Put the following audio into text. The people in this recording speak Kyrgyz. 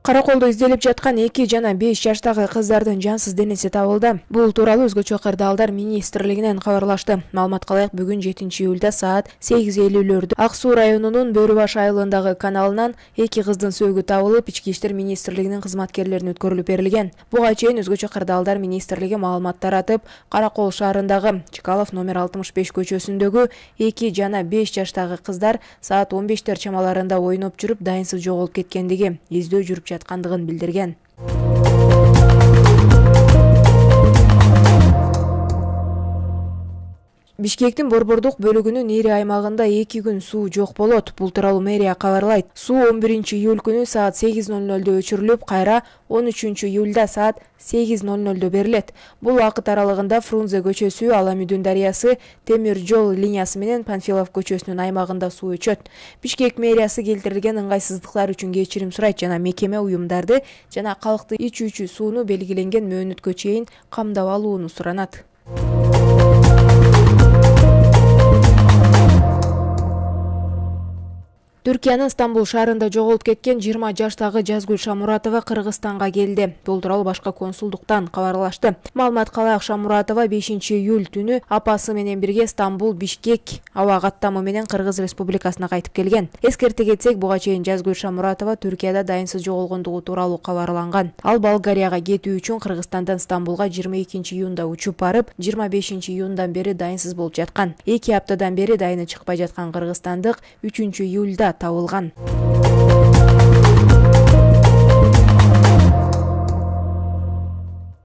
Караколдо изделип жаткан 2 жана 5 жаштагы кыздардын жансыз денеси табылды. Бул тууралуу Өзгөчө кырдаалдар министрлигинен кабарлашты. Маалымат калайык, бүгүн 7-июлда саат 8:50 Ак Суу районунун Бөрүбаш айылындагы каналынан 2 кыздын сөөгү табылып, Ички иштер министрлигинин кызматкерлерине өткөрүлүп берилген. Буга чейин Өзгөчө кырдаалдар министрлиги маалымат таратып, Каракол шаарындагы Чкалов номер 65 көчөсүндөгү 2 жана 5 жаштагы кыздар саат 15 чамаларында ойноп жүрүп дайынсыз жоголуп кеткендиги, издөө жүрүп жаткандыгын билдирген. Бишкектин Борбордук бөлүгүнүн ири аймагында 2 күн суу жок болот. Бул тууралуу мэрия кабарлайт. Суу 11-июль күнү саат 8:00 өчүрүлүп, кайра 13-июлда саат 8:00 берилет. Бул убакыт аралыгында Фрунзе көчөсү, Аламүдүн дарыясы, темир жол линиясы менен Панфилов көчөсүнүн аймагында суу өчөт. Бишкек мэриясы келтирилген ыңгайсыздыктар үчүн кечирим сурайт жана мекеме уюмдарды жана калкты ичүүчү сууну белгиленген мөөнөткө чейин камдап алууну суранат. Түркиянын Стамбул шаарында жоголуп кеткен 20 жаштагы Жазгүл Шамуратова Кыргызстанга келди. Бул тууралуу башкы консулдуктан кабарлашты. Маалымат калайык, Шамуратова 5-июль түнү апасы менен бирге Стамбул Бишкек аба каттамы менен Кыргыз Республикасына кайтып келген. Эскерте кетсек, буга чейин Жазгүл Шамуратова Түркияда дайынсыз жоголгондугу тууралуу кабарланган. Ал Болгарияга кетүү үчүн Кыргызстандан Стамбулга 22-июнда учуп барып, 25-июндан бери дайынсыз болуп жаткан. 2 аптадан бери дайыны чыкпай жаткан кыргызстандык 3-июлда табылган.